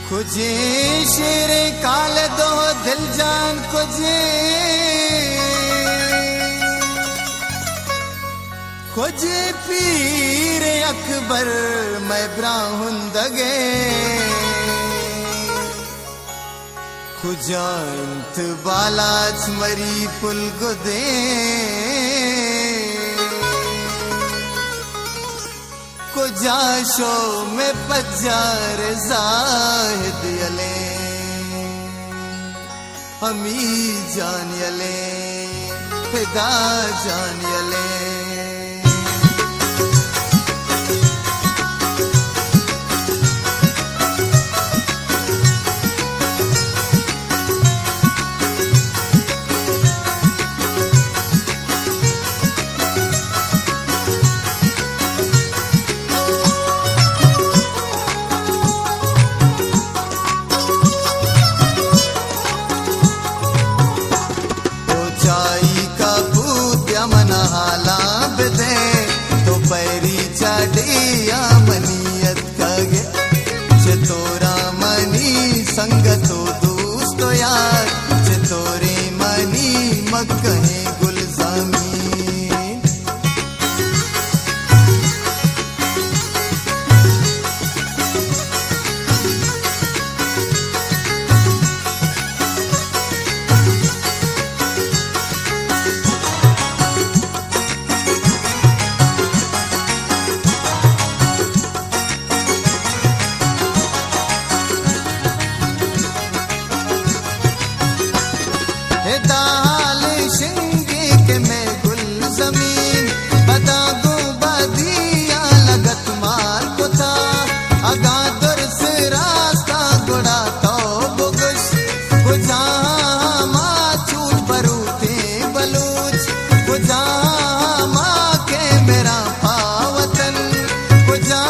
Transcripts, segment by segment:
खुजे शेरे काल दो दिल जान खुजे खुजे पीर अकबर मैं ब्राहुन दगे खुजा इंत बालाच मरी पुल गुदे खुजा शो में पजार जाहिद यले हमी जान यले फिदा जान यले संगतो दोस्तो यार चितोरे मनी मक्कहे गुल ज़मीन दाल शिंगे के मैं गुल जमीन बदागो बदिया लगत मार को था अगा दुर से रास्ता गुड़ा तो बुगश गुजा माँ छूट बरूते बलूच गुजा माँ के मेरा पावतन गुजा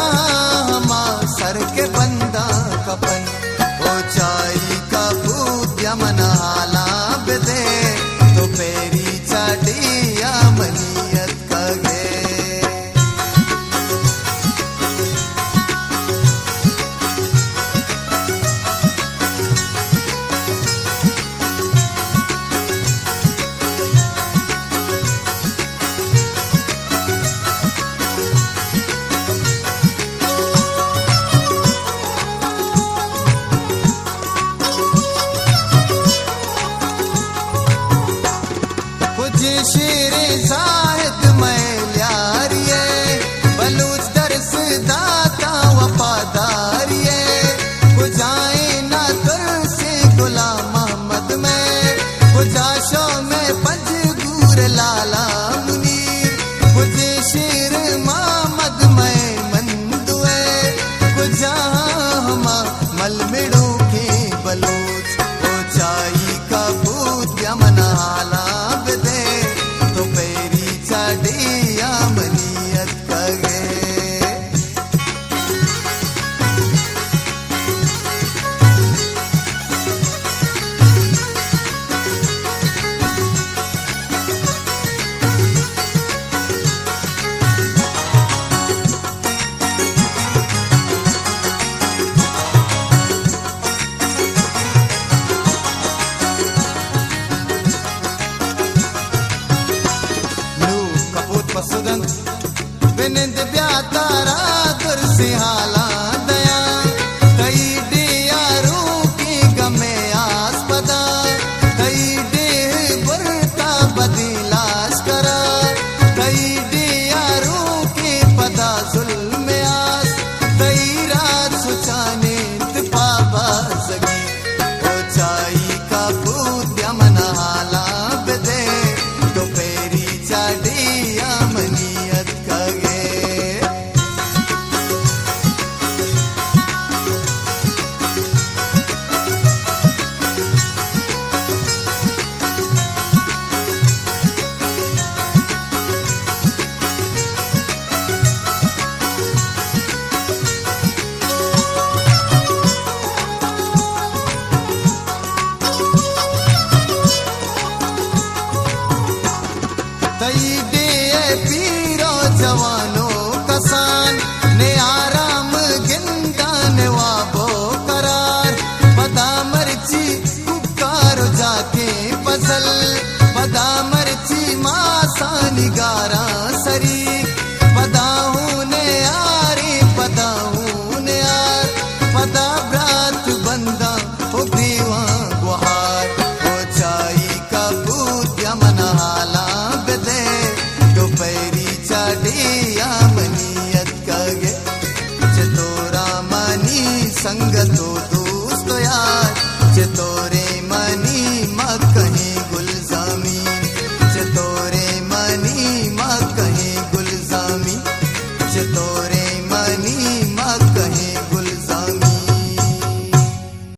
माँ सर के बंदा कपन ओ चाई का भूत यमन हाला तो पेरी चाटिया मनियत कगे शेरे जाहिद मैं ल्यारिये बलूच दरस दाता वफादारिये गुजाए ना तुर से गुलाम मोहम्मद में गुजाशो में पंजगूर लाला मुनीर गुजे शेर मोहम्मद मैं मंदुए गुजा हमा मलमिड़ो के बलूच ओ चाई का भूत यमन हाला मनियत कगे पसुदन बिनिंद ब्यातारा दुर से हाला दया कई डियारू की गमे आस्पदा कई डे बुरता बदिलाश करा कई डियारू की पदा जुल्म आस कई रात सुचाने पाबा सगी ओ चाई का भूत यमन हाला बदे तो पेरी चाडिया मनियत कगे संग तो